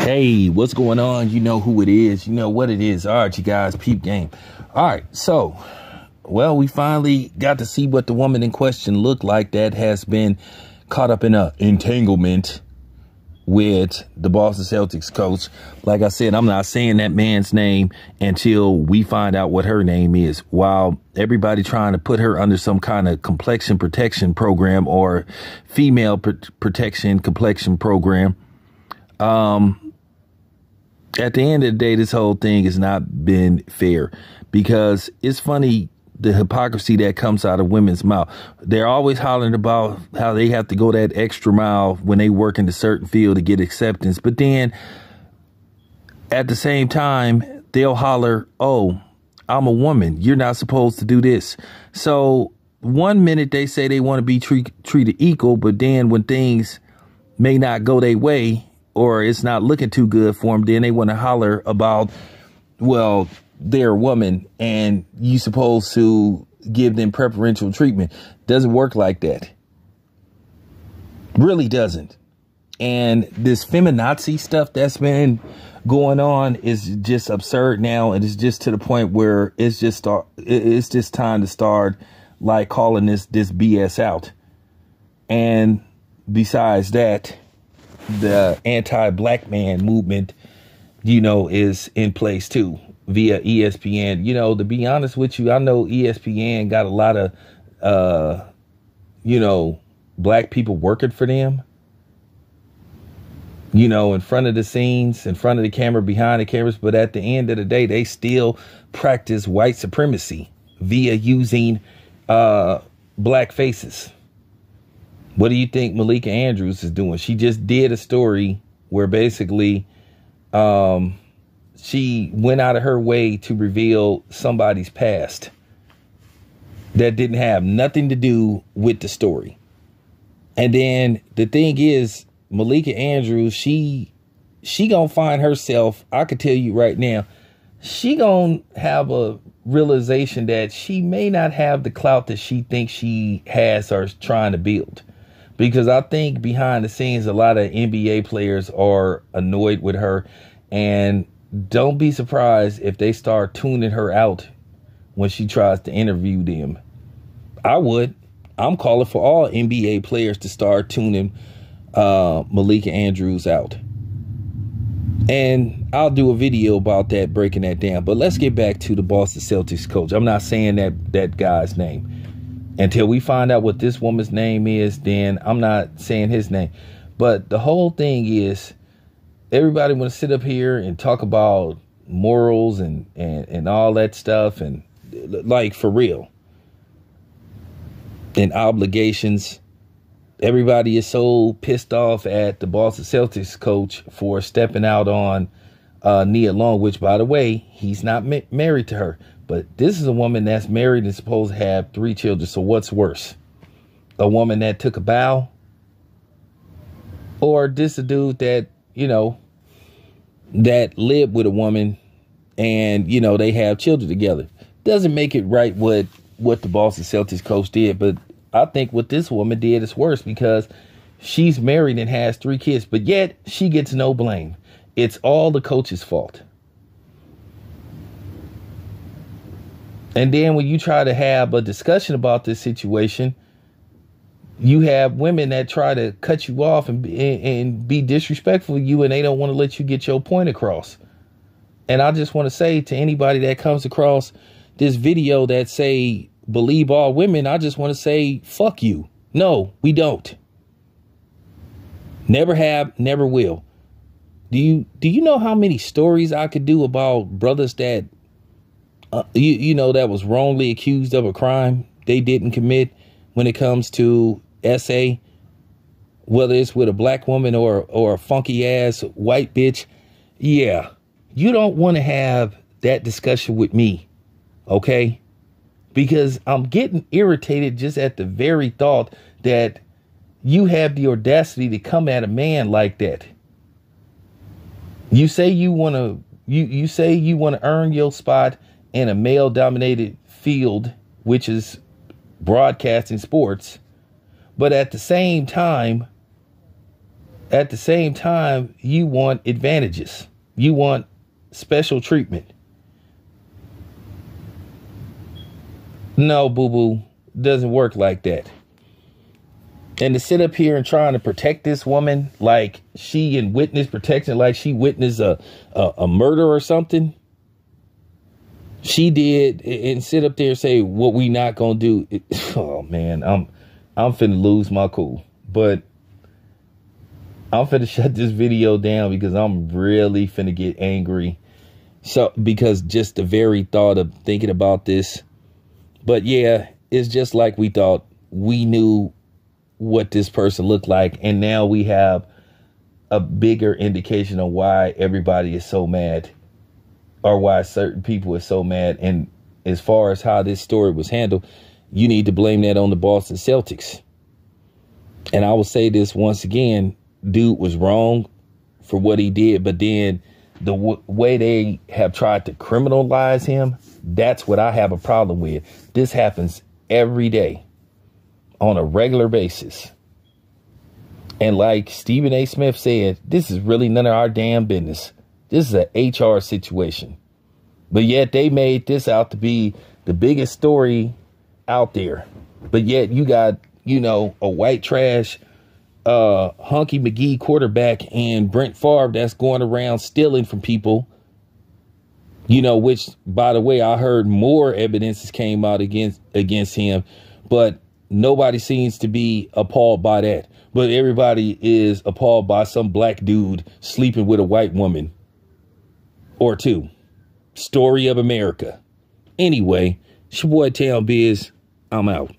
Hey, what's going on? You know who it is. You know what it is. All right, you guys, peep game. All right, so, well, we finally got to see what the woman in question looked like that has been caught up in a entanglement with the Boston Celtics coach. Like I said, I'm not saying that man's name until we find out what her name is. While everybody trying to put her under some kind of complexion protection program or female protection complexion program. At the end of the day, this whole thing has not been fair, because it's funny, the hypocrisy that comes out of women's mouth. They're always hollering about how they have to go that extra mile when they work in a certain field to get acceptance. But then at the same time, they'll holler, oh, I'm a woman. You're not supposed to do this. So one minute they say they want to be treated equal, but then when things may not go their way, or it's not looking too good for them, then they want to holler about, well, they're a woman and you supposed to give them preferential treatment. Doesn't work like that. Really doesn't. And this feminazi stuff that's been going on is just absurd now. And it's just to the point where it's just time to start like calling this BS out. And besides that, the anti-black man movement, you know, is in place too via ESPN. You know, to be honest with you, I know ESPN got a lot of, you know, black people working for them, you know, in front of the scenes, in front of the camera, behind the cameras. But at the end of the day, they still practice white supremacy via using black faces. What do you think Malika Andrews is doing? She just did a story where basically she went out of her way to reveal somebody's past that didn't have nothing to do with the story. And then the thing is, Malika Andrews, she gonna find herself, I can tell you right now, she gonna have a realization that she may not have the clout that she thinks she has or is trying to build. Because I think behind the scenes, a lot of NBA players are annoyed with her. And don't be surprised if they start tuning her out when she tries to interview them. I would. I'm calling for all NBA players to start tuning Malika Andrews out. And I'll do a video about that, breaking that down. But let's get back to the Boston Celtics coach. I'm not saying that guy's name. Until we find out what this woman's name is, then I'm not saying his name. But the whole thing is, everybody want to sit up here and talk about morals and all that stuff, and like, for real, and obligations. Everybody is so pissed off at the Boston Celtics coach for stepping out on Nia Long, which, by the way, he's not married to her. But this is a woman that's married and supposed to have 3 children. So what's worse? A woman that took a vow? Or this a dude that, you know, that lived with a woman and, you know, they have children together? Doesn't make it right what the Boston Celtics coach did. But I think what this woman did is worse, because she's married and has 3 kids, but yet she gets no blame. It's all the coach's fault. And then when you try to have a discussion about this situation, you have women that try to cut you off and be disrespectful to you, and they don't want to let you get your point across. And I just want to say to anybody that comes across this video that say, believe all women, I just want to say, fuck you. No, we don't. Never have, never will. Do you know how many stories I could do about brothers that you know, that was wrongly accused of a crime they didn't commit when it comes to SA, whether it's with a black woman or a funky ass white bitch? Yeah, you don't want to have that discussion with me, okay? Because I'm getting irritated just at the very thought that you have the audacity to come at a man like that. You say you want to earn your spot in a male-dominated field, which is broadcasting sports, but at the same time, at the same time, you want advantages. You want special treatment. No, boo-boo, doesn't work like that. And to sit up here and trying to protect this woman like she in witness protection, like she witnessed a murder or something. She did, and sit up there and say what we not gonna do. Oh man, I'm finna lose my cool. But I'm finna shut this video down because I'm really finna get angry. So because just the very thought of thinking about this. But yeah, it's just like we thought. We knew what this person looked like, and now we have a bigger indication of why everybody is so mad, or why certain people are so mad. And as far as how this story was handled, you need to blame that on the Boston Celtics. And I will say this once again, dude was wrong for what he did, but then the way they have tried to criminalize him, that's what I have a problem with. This happens every day on a regular basis. And like Stephen A. Smith said, this is really none of our damn business. This is an HR situation. But yet they made this out to be the biggest story out there. But yet you got, you know, a white trash Hunky McGee quarterback and Brent Favre that's going around stealing from people, you know, which, by the way, I heard more evidence came out against him, but nobody seems to be appalled by that. But everybody is appalled by some black dude sleeping with a white woman or two. Story of America. Anyway, it's your boy Town Biz. I'm out.